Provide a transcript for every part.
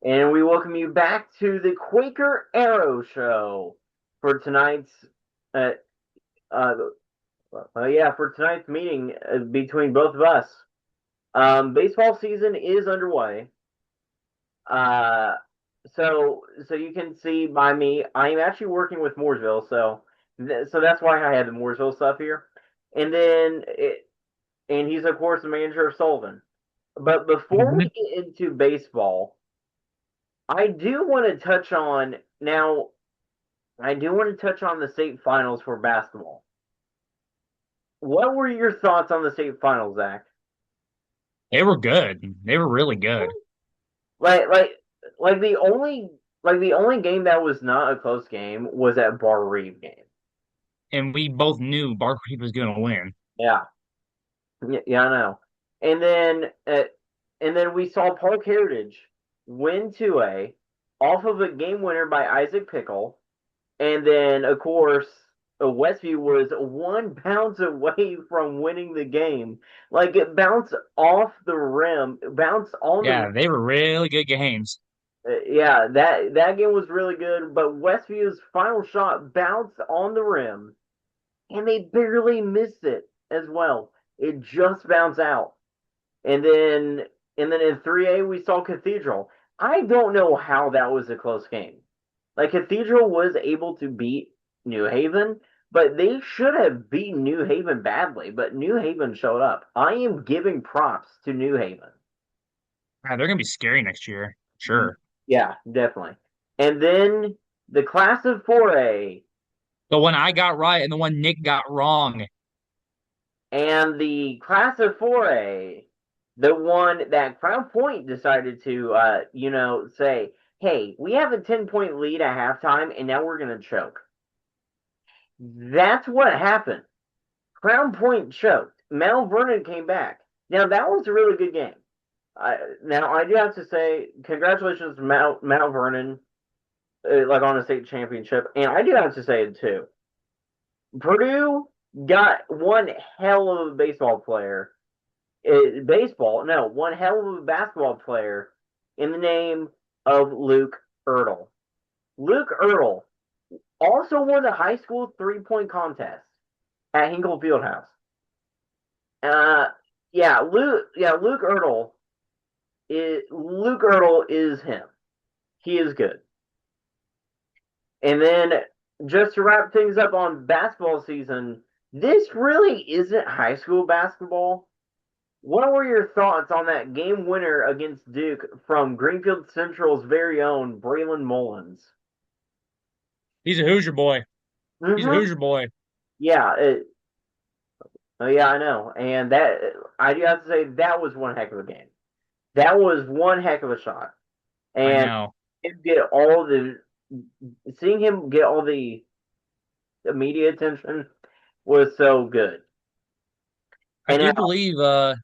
And we welcome you back to the Quaker Arrow Show for tonight's, uh, uh, for tonight's meeting between both of us. Baseball season is underway. Uh, so you can see by me, I am actually working with Mooresville, so that's why I had the Mooresville stuff here. And then, and he's of course the manager of Sullivan. But before we Mhm. get into baseball, I do want to touch on now. I do want to touch on the state finals for basketball. What were your thoughts on the state finals, Zach? They were good. They were really good. Like, like, like the only game that was not a close game was that Bar Reeve game. And we both knew Barkley was going to win. Yeah, yeah, I know. And then, we saw Park Heritage win 2A off of a game winner by Isaac Pickle. And then, of course, Westview was one bounce away from winning the game. Like it bounced off the rim, bounced on the rim. Yeah, they were really good games. Yeah, that game was really good. But Westview's final shot bounced on the rim, and they barely missed it as well. It just bounced out. And then, in 3A we saw Cathedral. I don't know how that was a close game. Like Cathedral was able to beat New Haven, but they should have beaten New Haven badly. But New Haven showed up. I am giving props to New Haven. Yeah, they're going to be scary next year. Sure. Yeah, definitely. And then the class of 4A The one I got right and the one Nick got wrong. and the class of 4A, the one that Crown Point decided to, say, hey, we have a 10-point lead at halftime, and now we're going to choke. That's what happened. Crown Point choked. Mount Vernon came back. Now that was a really good game. Now I do have to say congratulations to Mount Vernon, like on a state championship, and I do have to say it too. Purdue got one hell of a baseball player. One hell of a basketball player in the name of Luke Ertl. Luke Ertl also won the high school 3-point contest at Hinkle Fieldhouse. Uh, Luke Ertl is him. He is good. And then just to wrap things up on basketball season, this really isn't high school basketball. What were your thoughts on that game winner against Duke from Greenfield Central's very own Braylon Mullins? He's a Hoosier boy. He's a Mm-hmm. Hoosier boy. Yeah. Oh, yeah, I know. And that I do have to say that was one heck of a game. That was one heck of a shot. I And know. get all the seeing him get all the media attention was so good. I And do now, believe yeah,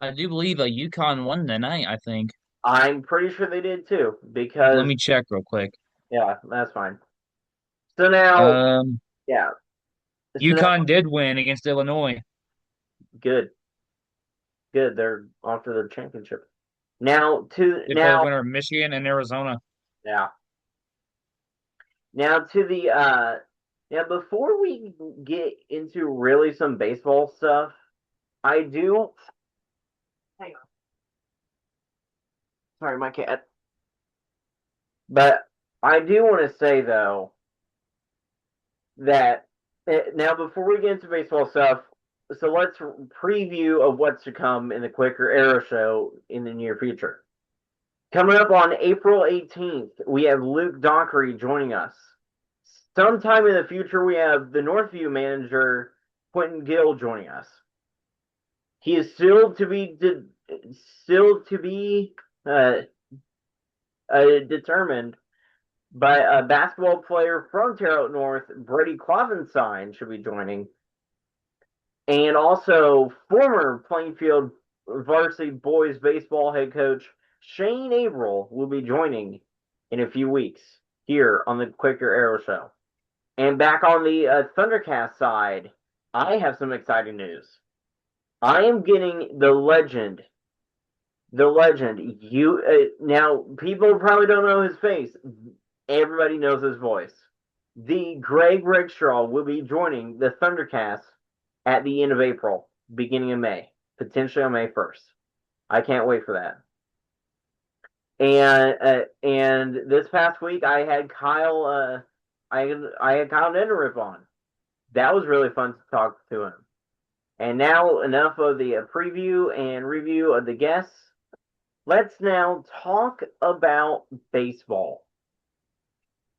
I do believe UConn won tonight, I think. I'm pretty sure they did too, Let because me check real quick. yeah, that's fine. So now, Um yeah, so now, UConn did win against Illinois. good, good. They're off to their championship. Now to They play the now, winner of Michigan and Arizona. yeah, now to the now before we get into really some baseball stuff, I do. Hang on, sorry, my cat. But I do want to say though that now before we get into baseball stuff, so let's preview of what's to come in the Quicker Arrow Show in the near future. Coming up on April 18th, we have Luke Dockery joining us. Sometime in the future, we have the Northview manager Quentin Gill joining us. He is still to be uh, determined, but a basketball player from Terre Haute North, Brady Klovenstein, should be joining, and also former Plainfield varsity boys baseball head coach Shane Averill will be joining in a few weeks here on the Quicker Arrow Show. And back on the Thundercast side, I have some exciting news. I am getting the legend, the legend. Now people probably don't know his face. Everybody knows his voice. The Greg Rickstraw will be joining the Thundercast at the end of April, beginning of May, potentially on May 1st. I can't wait for that. And this past week I had Kyle I had Kyle Nedderip on. That was really fun to talk to him. And now enough of the preview and review of the guests. Let's now talk about baseball.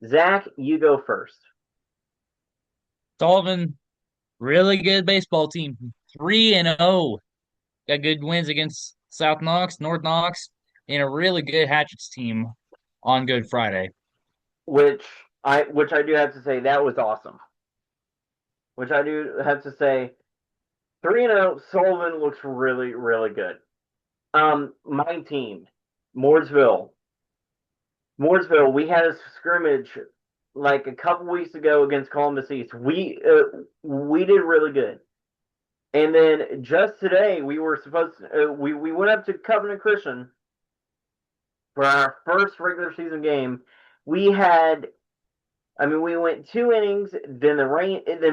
Zach, you go first. Sullivan, really good baseball team. 3-0. Got good wins against South Knox, North Knox, and a really good Hatchets team on Good Friday. Which I do have to say that was awesome. Which I do have to say 3-0 Sullivan looks really really good. My team, Mooresville. Mooresville, we had a scrimmage like a couple weeks ago against Columbus East. We did really good. And then just today, we were supposed to, we went up to Covenant Christian for our first regular season game. We had, I mean, we went 2 innings. Then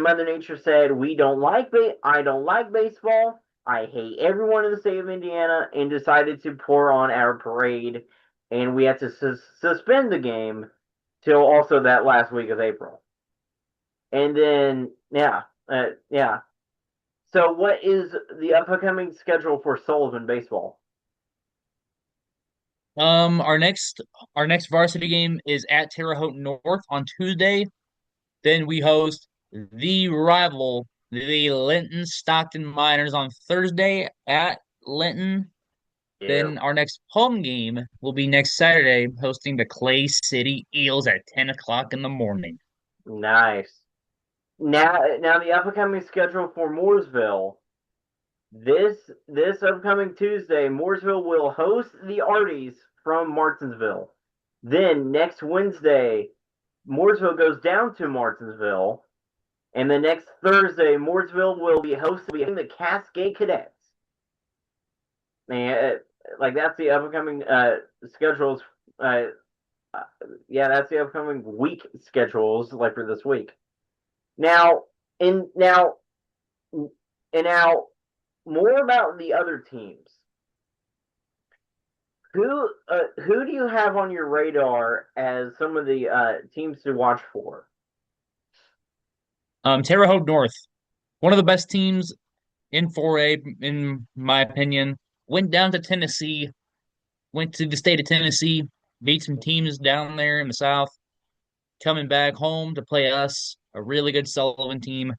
Mother Nature said, I don't like baseball. I hate everyone in the state of Indiana, and decided to pour on our parade. And we had to suspend the game till also that last week of April. And then, yeah. So, what is the upcoming schedule for Sullivan baseball? Our next varsity game is at Terre Haute North on Tuesday. Then we host the rival, the Linton Stockton Miners on Thursday at Linton. Yeah, Then our next home game will be next Saturday, hosting the Clay City Eels at 10 o'clock in the morning. nice. Now the upcoming schedule for Mooresville. This upcoming Tuesday, Mooresville will host the Arties from Martinsville. Then next Wednesday, Mooresville goes down to Martinsville, and the next Thursday, Mooresville will be hosting the Cascade Cadets. And like that's the upcoming schedules. Uh, yeah, that's the upcoming week schedules like for this week. Now, and now, and now, more about the other teams. Who do you have on your radar as some of the teams to watch for? Terre Haute North, one of the best teams in 4A, in my opinion. Went down to Tennessee, went to the state of Tennessee, beat some teams down there in the South, coming back home to play us, a really good Sullivan team.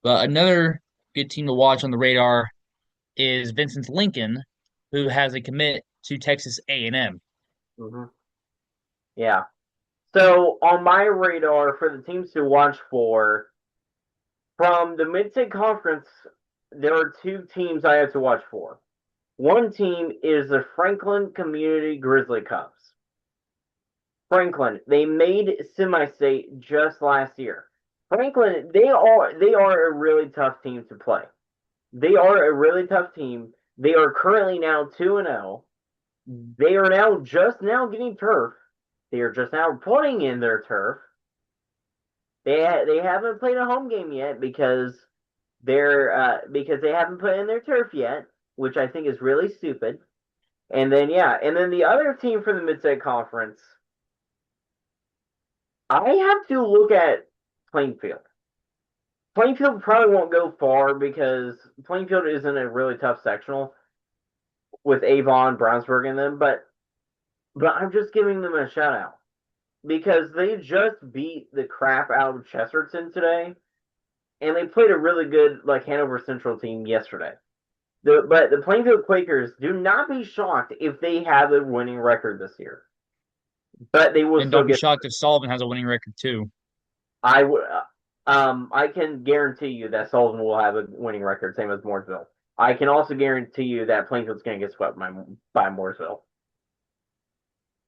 But another good team to watch on the radar is Vincent Lincoln, who has a commit to Texas A&M. Mm-hmm. Yeah. So on my radar for the teams to watch for from the Mid-State Conference, there are two teams I have to watch for. One team is the Franklin Community Grizzly Cubs. Franklin, they made semi-state just last year. Franklin, they are a really tough team to play. They are a really tough team. They are currently now 2-0. They are now just now getting turf. They are just now putting in their turf. They haven't played a home game yet because they haven't put in their turf yet, which I think is really stupid. And then the other team for the Mid-State Conference, I have to look at Plainfield. Plainfield probably won't go far because Plainfield isn't a really tough sectional with Avon, Brownsburg, and them, but I'm just giving them a shout out because they just beat the crap out of Chesterton today, and they played a really good like Hanover Central team yesterday. But the Plainfield Quakers, do not be shocked if they have a winning record this year, but they will And still don't be get. shocked if Sullivan has a winning record too. I would. I can guarantee you that Sullivan will have a winning record, same as Mooresville. I can also guarantee you that Plainfield's going to get swept by Mooresville.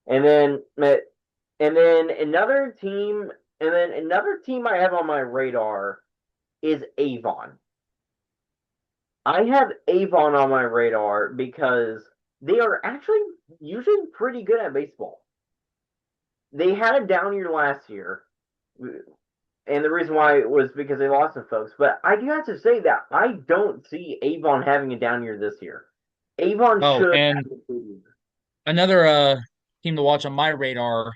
And then and then another team I have on my radar is Avon. I have Avon on my radar because they are actually usually pretty good at baseball. They had a down year last year, and the reason why was because they lost some folks. But I do have to say that I don't see Avon having a down year this year. Avon Oh, should and have a good year. another team to watch on my radar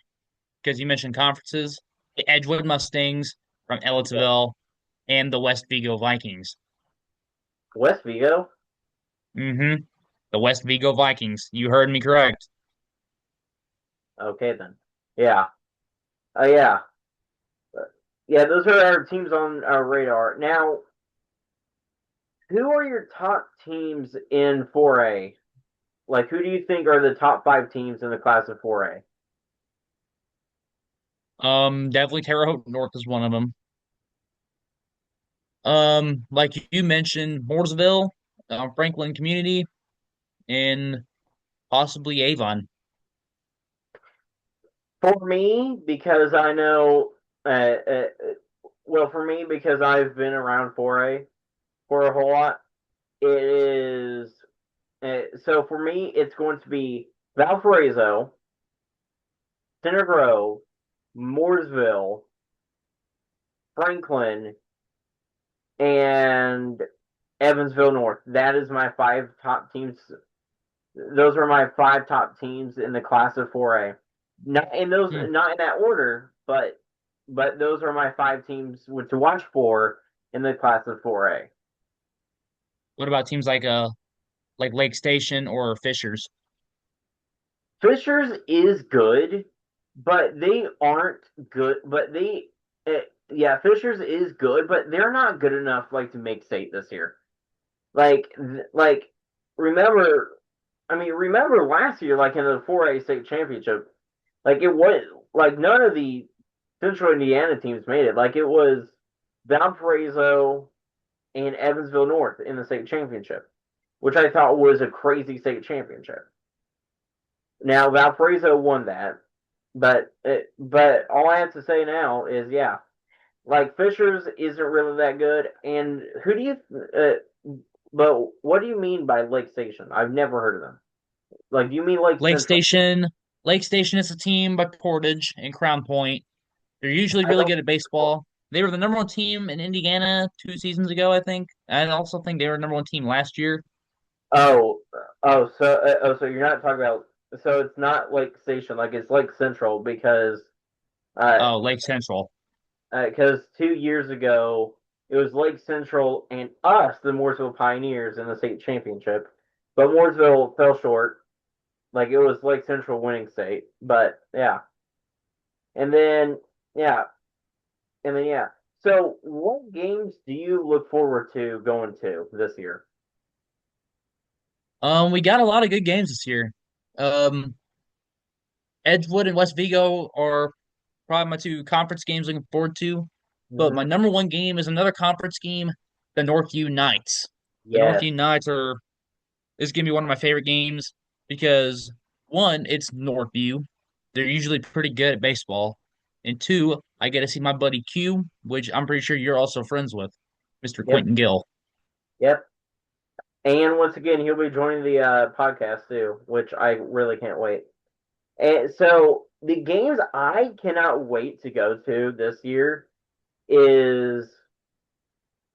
because you mentioned conferences, the Edgewood Mustangs from Yeah. Ellettsville and the West Vigo Vikings. West Vigo. Mm-hmm. The West Vigo Vikings. You heard me correct. Okay then. Yeah. Yeah. Yeah. Those are our teams on our radar. Now, who are your top teams in 4A? Like, who do you think are the top five teams in the class of 4A? Definitely Terre Haute North is one of them. Like you mentioned, Mooresville, Franklin Community, and possibly Avon. For me, because I know, well, for me, because I've been around 4A for a whole lot, it is, so for me, it's going to be Valparaiso, Center Grove, Mooresville, Franklin, and Evansville North. That is my five top teams. Those are my five top teams in the class of 4A. Not in those, Hmm. not in that order, but those are my five teams to watch for in the class of 4A. What about teams like Lake Station or Fishers? Fishers is good, but they aren't good. But yeah, Fishers is good, but they're not good enough like to make state this year. Like remember, I mean, remember last year, like in the 4A state championship, like it was like none of the Central Indiana teams made it. Like it was Valparaiso and Evansville North in the state championship, which I thought was a crazy state championship. Now Valparaiso won that, but all I have to say now is yeah, like Fishers isn't really that good. And who do you? But what do you mean by Lake Station? I've never heard of them. Like, do you mean Lake Lake Central? Station, Lake Station is a team by Portage and Crown Point. They're usually I really don't. good at baseball. They were the number one team in Indiana 2 seasons ago, I think. I also think they were number one team last year. Oh, so you're not talking about. So it's not Lake Station, like it's Lake Central uh Oh, Lake Central. because 2 years ago it was Lake Central and us, the Mooresville Pioneers, in the state championship, but Mooresville fell short. Like it was Lake Central winning state, but yeah, and then yeah, and then yeah. So, what games do you look forward to going to this year? We got a lot of good games this year. Um, Edgewood and West Vigo are probably my two conference games looking forward to. But my Mm-hmm. number one game is another conference game, the Northview Knights. The Yes. Northview Knights are is gonna be one of my favorite games because one, it's Northview. They're usually pretty good at baseball. And two, I get to see my buddy Q, which I'm pretty sure you're also friends with, Mr. Yep. Quentin Gill. Yep. And once again, he'll be joining the podcast too, which I really can't wait. And so the games I cannot wait to go to this year is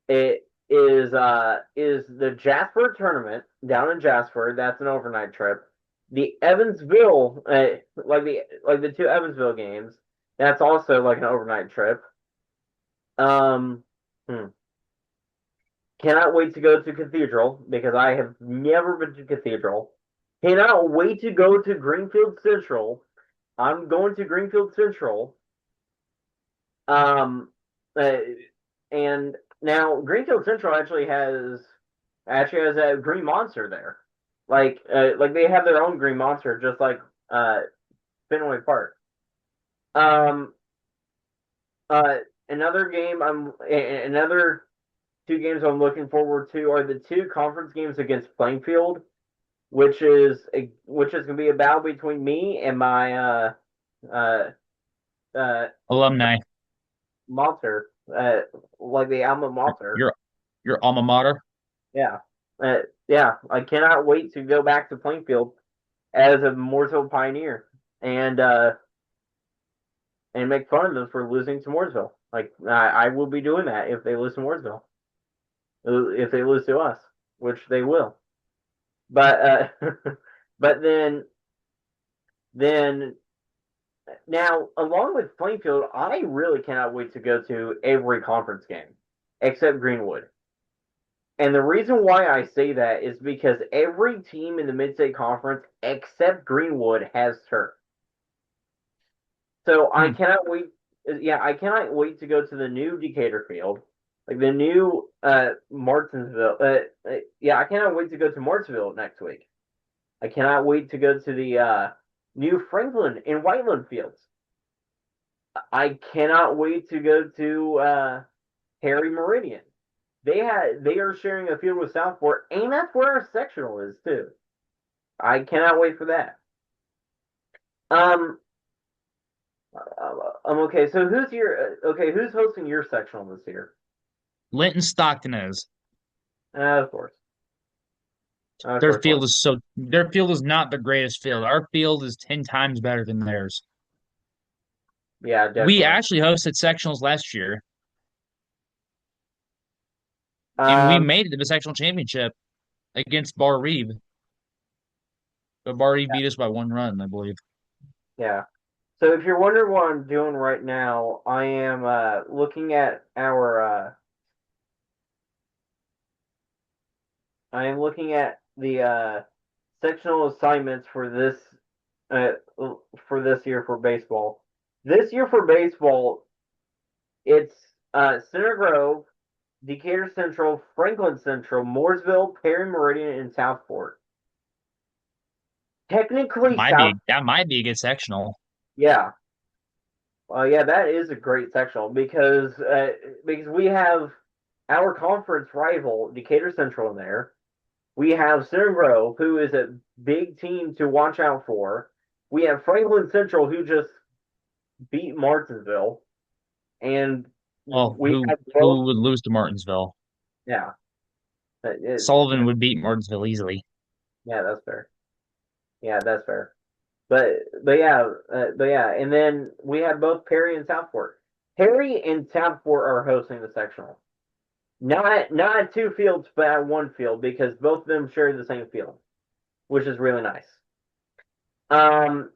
is the Jasper tournament down in Jasper. That's an overnight trip. The Evansville, like the two Evansville games, that's also like an overnight trip. Um, hmm. Cannot wait to go to Cathedral because I have never been to Cathedral. Cannot wait to go to Greenfield Central. I'm going to Greenfield Central. Um, uh, and now Greenfield Central actually has a Green Monster there. Like they have their own Green Monster, just like uh Fenway Park. Um, uh, another game another two games I'm looking forward to are the two conference games against Plainfield, which is gonna be a battle between me and my uh uh Alumni. Malter, like the alma mater. Your your alma mater. Yeah, yeah. I cannot wait to go back to Plainfield. as a Mooresville Pioneer and make fun of them for losing to Mooresville. Like I will be doing that if they lose to Mooresville, if they lose to us, which they will. But but then now along with Plainfield, I really cannot wait to go to every conference game except Greenwood. And the reason why I say that is because every team in the Mid-State Conference except Greenwood has turf. So I Hmm. cannot wait. Yeah, I cannot wait to go to the new Decatur Field, like the new Martinsville. Yeah, I cannot wait to go to Martinsville next week. I cannot wait to go to the new Franklin and Whiteland fields. I cannot wait to go to Harry Meridian. They are sharing a field with Southport, and that's where our sectional is too. I cannot wait for that. Um, okay. So who's your okay? Who's hosting your sectional this year? Linton Stockton is. Of course, of course, one. Their field is not the greatest field. Our field is 10 times better than theirs. Yeah, We definitely. actually hosted sectionals last year and we Um, made it to the sectional championship against Bar Reeve. But Bar Reeve beat us by 1 run, I believe. yeah. So if you're wondering what I'm doing right now, I am looking at our I am looking at the sectional assignments uh, for this year for baseball. This year for baseball, it's Center Grove, Decatur Central, Franklin Central, Mooresville, Perry Meridian, and Southport. Technically, That might be a good sectional. yeah, yeah, that is a great sectional because we have our conference rival Decatur Central in there. We have Center Grove, who is a big team to watch out for. We have Franklin Central, who just beat Martinsville, and Well, we have both. who would lose to Martinsville? Yeah, Sullivan would beat Martinsville easily. yeah, that's fair. Yeah, that's fair. But but yeah, and then we have both Perry and Southport. Perry and Southport are hosting the sectional. Not at two fields, but at one field because both of them share the same field, which is really nice. Um,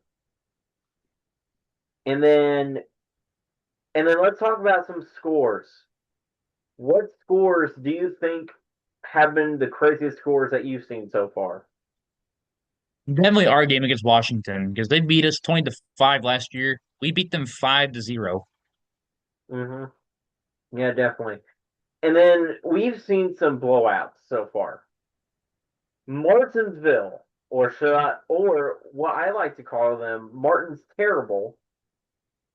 and then let's talk about some scores. What scores do you think have been the craziest scores that you've seen so far? Definitely our game against Washington because they beat us 20-5 last year. We beat them 5-0. Hmm. Yeah, definitely. And then we've seen some blowouts so far. Martinsville, or what I like to call them, Martin's Terrible,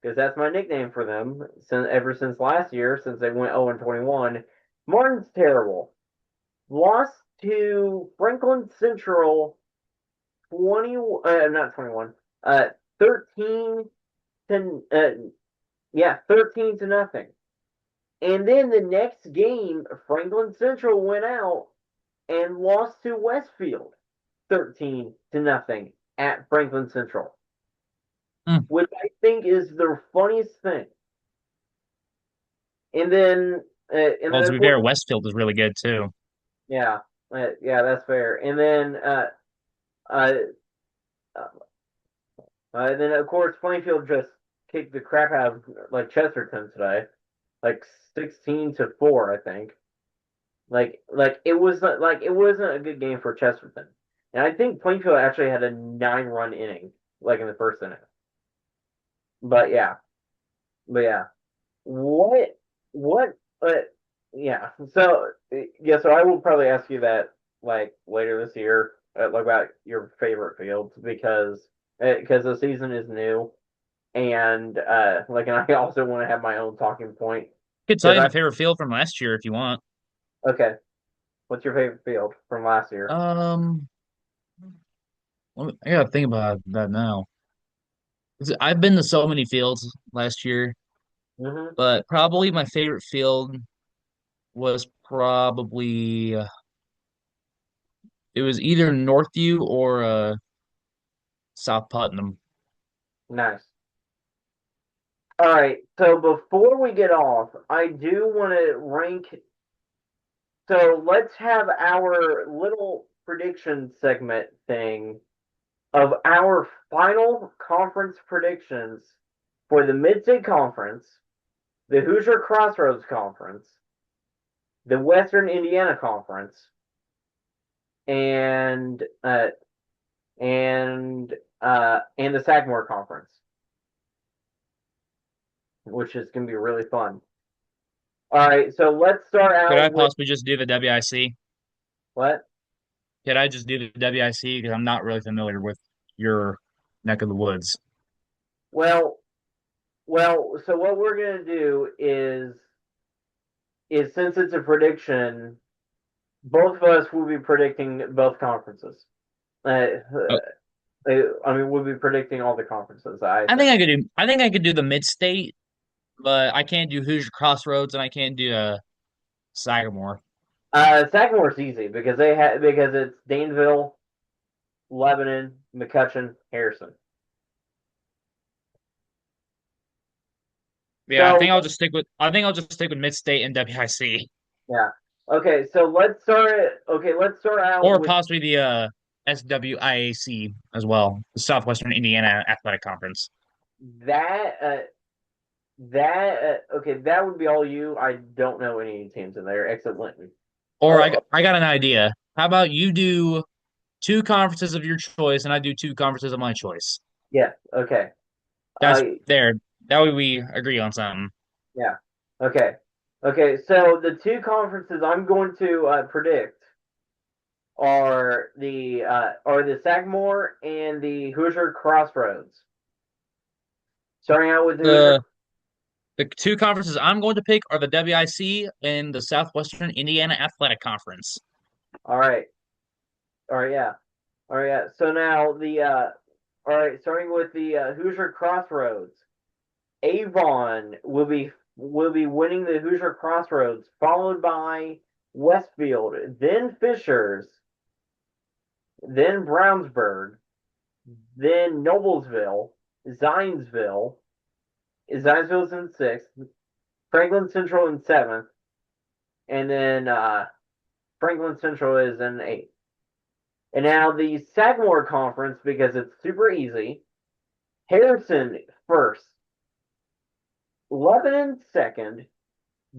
because that's my nickname for them ever since last year, since they went 0 and 21. Martin's Terrible lost to Franklin Central 20, not 21, 13 to, yeah, 13 to nothing. And then the next game, Franklin Central went out and lost to Westfield 13 to nothing at Franklin Central, Hmm. which I think is the funniest thing. And then, Well, to of be course, fair, Westfield is really good too. yeah, yeah, that's fair. Uh, and then of course, Plainfield just kicked the crap out of like Chesterton today, like 16-4, I think. It wasn't a good game for Chesterton, and I think Plainfield actually had a 9-run inning, like in the first inning. But yeah, but yeah, what what? Yeah. So yeah, so I will probably ask you that like later this year, like about your favorite fields because the season is new and and I also want to have my own talking point I could tell because you I my favorite field from last year if you want. okay. What's your favorite field from last year? Um, I gotta think about that now. 'Cause I've been to so many fields last year, Hmm. but probably my favorite field was probably it was either Northview or South Putnam. Nice. All right. So before we get off, I do want to rank. So let's have our little prediction segment thing of our final conference predictions for the Mid-State Conference, the Hoosier Crossroads Conference, the Western Indiana Conference, and and the Sagamore Conference, which is going to be really fun. All right, so let's start Could I out with possibly just do the WIC? what? Could I just do the WIC? Because I'm not really familiar with your neck of the woods. Well, so what we're going to do is since it's a prediction, both of us will be predicting both conferences. Uh, Oh, I mean, we'll be predicting all the conferences. I I think. think I could do. I think I could do the mid-state, but I can't do Hoosier Crossroads, and I can't do Sagamore. Sagamore's easy because because it's Danville, Lebanon, McCutcheon, Harrison. Yeah, So I think I'll just stick with mid-state and WIC, yeah, okay. So let's start out or with possibly the SWIAC as well, the Southwestern Indiana Athletic Conference. that. Okay, that would be all you. I don't know any teams in there except Linton. Or Oh, I got an idea. How about you do two conferences of your choice, and I do two conferences of my choice? yeah. Okay. That's I there. That way we agree on something. Yeah. Okay. Okay. So the two conferences I'm going to predict are the Sagamore and the Hoosier Crossroads. Starting out with the Hoosier. The the two conferences I'm going to pick are the WIC and the Southwestern Indiana Athletic Conference. All right. All right. Yeah. All right. Yeah. So now all right. Starting with the Hoosier Crossroads. Avon will be winning the Hoosier Crossroads, followed by Westfield, then Fishers, then Brownsburg, then Noblesville, Zionsville. Zionsville's in sixth, Franklin Central in seventh, and then Franklin Central is in eighth. And now the Sagamore Conference, because it's super easy. Harrison first, Lebanon second,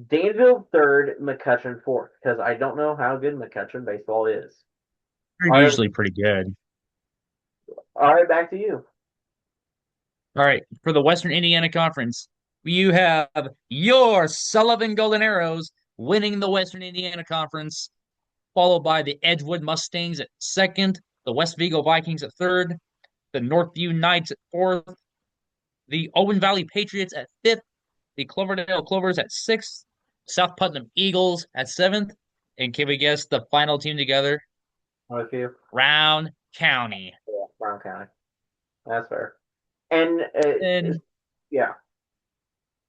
Danville third, McCutcheon fourth, because I don't know how good McCutcheon baseball is. They're All right, usually pretty good. all right, back to you. All right, for the Western Indiana Conference, you have your Sullivan Golden Arrows winning the Western Indiana Conference, followed by the Edgewood Mustangs at second, the West Vigo Vikings at third, the Northview Knights at fourth, the Owen Valley Patriots at fifth, the Cloverdale Clovers at sixth, South Putnam Eagles at seventh, and can we guess the final team together? With you, Brown County. yeah, Brown County. That's fair. And Then, yeah,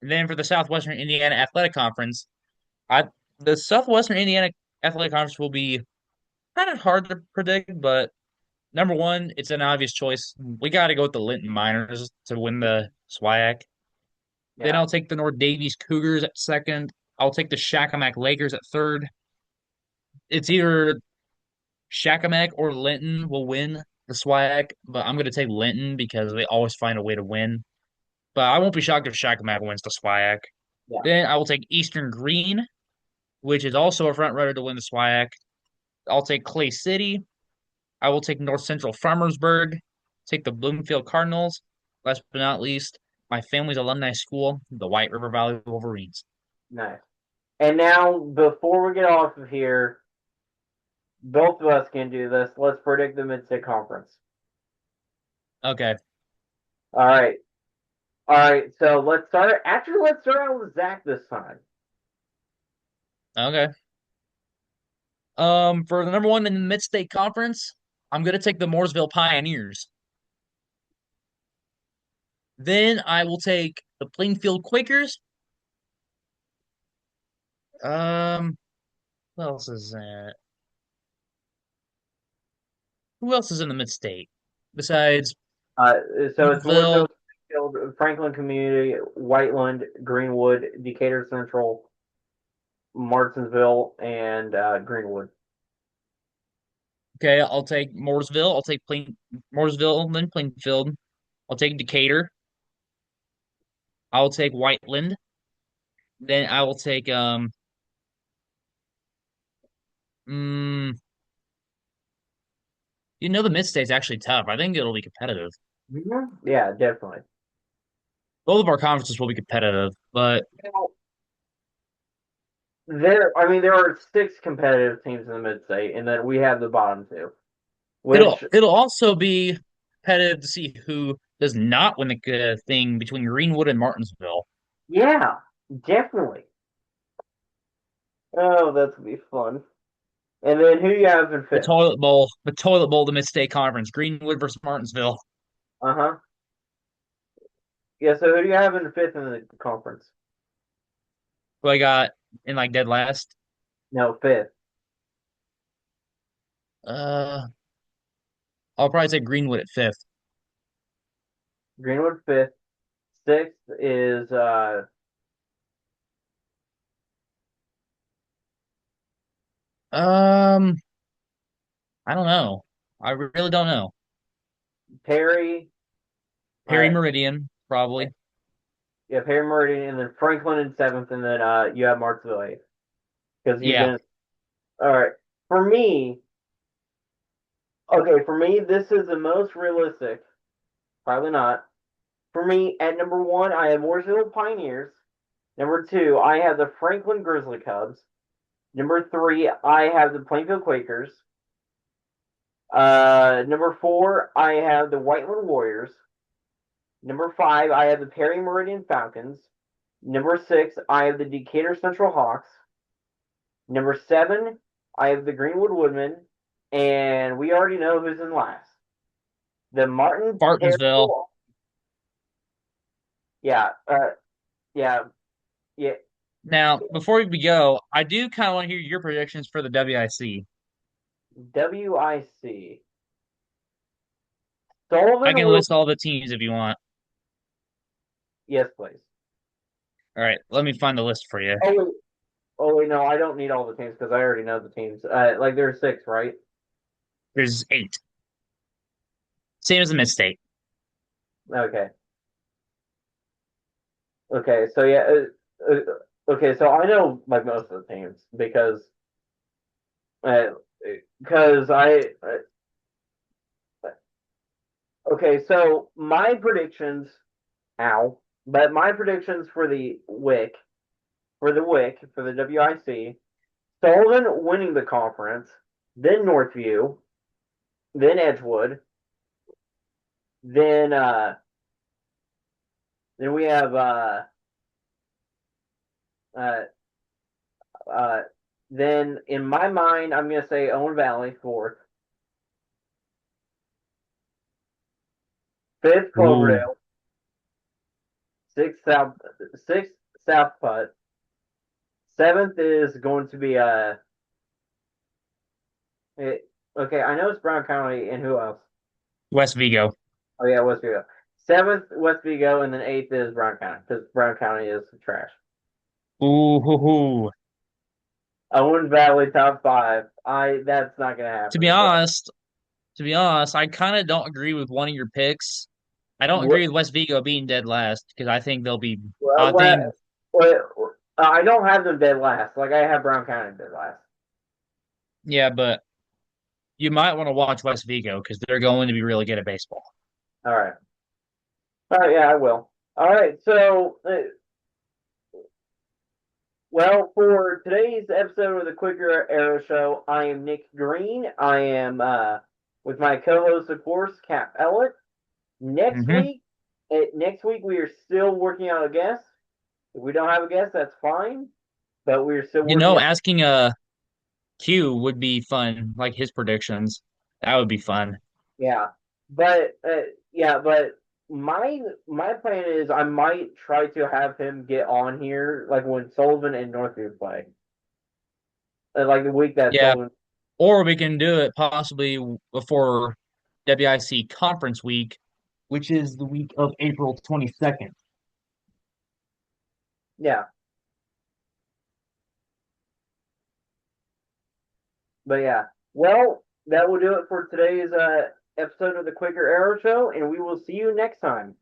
then for the Southwestern Indiana Athletic Conference, I the Southwestern Indiana Athletic Conference will be kind of hard to predict, but number one, it's an obvious choice. We got to go with the Linton Miners to win the SWIAC. Then yeah, I'll take the North Davies Cougars at second. I'll take the Shakamak Lakers at third. It's either Shakamak or Linton will win the SWIAC, but I'm going to take Linton because they always find a way to win. But I won't be shocked if Shakamak wins the SWIAC. yeah, Then I will take Eastern Green, which is also a front runner to win the SWIAC. I'll take Clay City. I will take North Central Farmersburg, take the Bloomfield Cardinals. Last but not least, my family's alumni school, the White River Valley Wolverines. nice. And now, before we get off of here, both of us can do this. Let's predict the Mid-State Conference. Okay. All right. All right. So let's start. Actually, let's start out with Zach this time. Okay. For the number one in the Mid-State Conference, I'm gonna take the Mooresville Pioneers. Then I will take the Plainfield Quakers. Um, who else is that? Who else is in the Mid-State besides? Uh, so it's Mooresville, Martinsville. Franklin Community, Whiteland, Greenwood, Decatur Central, Martinsville, and Greenwood. Okay, I'll take Mooresville. I'll take Mooresville, then Plainfield. I'll take Decatur. I'll take Whiteland. Then I will take mm, the mid-state's actually tough. I think it'll be competitive. Mhm. Yeah, definitely. Both of our conferences will be competitive, but Now, there are six competitive teams in the mid-state, and then we have the bottom two. it'll Which, it'll also be competitive to see who does not win the thing between Greenwood and Martinsville. yeah, definitely. Oh, that's gonna be fun. And then who you have in fifth? The toilet bowl, the Mid-State Conference, Greenwood versus Martinsville. Uh huh. Yeah. So who do you have in fifth in the conference? Who I got in like dead last. No, fifth. Uh, I'll probably say Greenwood at fifth. Greenwood fifth. Sixth is Um, I don't know. I really don't know. Perry. Perry Uh, Meridian, probably. you have Perry Meridian, and then Franklin in seventh, and then you have Martinsville eighth because you Yeah, didn't. All right. For me, okay. For me, this is the most realistic. Probably not. For me, at number one, I have Mooresville Pioneers. Number two, I have the Franklin Grizzly Cubs. Number three, I have the Plainfield Quakers. Number four, I have the Whiteland Warriors. Number five, I have the Perry Meridian Falcons. Number six, I have the Decatur Central Hawks. Number seven, I have the Greenwood Woodmen. And we already know who's in last. The Martin Bartonsville. Terrible. Yeah, yeah, yeah. Now, before we go, I do kind of want to hear your predictions for the WIC. WIC. I Sullivan can will. list all the teams if you want. Yes, please. All right, let me find the list for you. Oh, wait. Oh, wait, no, I don't need all the teams because I already know the teams. Like there's six, right? There's eight. Same as the Mid-State. Okay. Okay. So yeah. Okay. So I know like most of the teams uh, because okay. So my predictions, ow, but my predictions for the WIC, for the WIC, Sullivan winning the conference, then Northview, then Edgewood, then then we have uh, uh, then in my mind, I'm gonna say Owen Valley fourth, fifth Ooh, Cloverdale, sixth South, sixth South Putt, seventh is going to be okay. I know it's Brown County and who else? West Vigo. Oh yeah, West Vigo. Seventh West Vigo, and then eighth is Brown County because Brown County is trash. Ooh, hoo, hoo. Owen Valley top five. I That's not gonna To be happen. But honest, to be honest, I kind of don't agree with one of your picks. I don't what? agree with West Vigo being dead last because I think they'll be. What? I think, What? I don't have them dead last. Like I have Brown County dead last. yeah, but you might want to watch West Vigo because they're going to be really good at baseball. All right. All right. Yeah, I will. All right. So, well, for today's episode of the Quicker Arrow Show, I am Nick Green. I am with my co-host, of course, Kat Ellett. Next Hmm. week, next week we are still working on a guest. If we don't have a guest, that's fine. But we're still working on. Asking Q would be fun, like his predictions. That would be fun. Yeah, but my plan is I might try to have him get on here like when Sullivan and Northview play, like the week that Yeah, Sullivan. or we can do it possibly before WIC conference week which is the week of April 22nd. Yeah, but yeah. Well, that will do it for today's episode of the Quaker Arrow Show, and we will see you next time.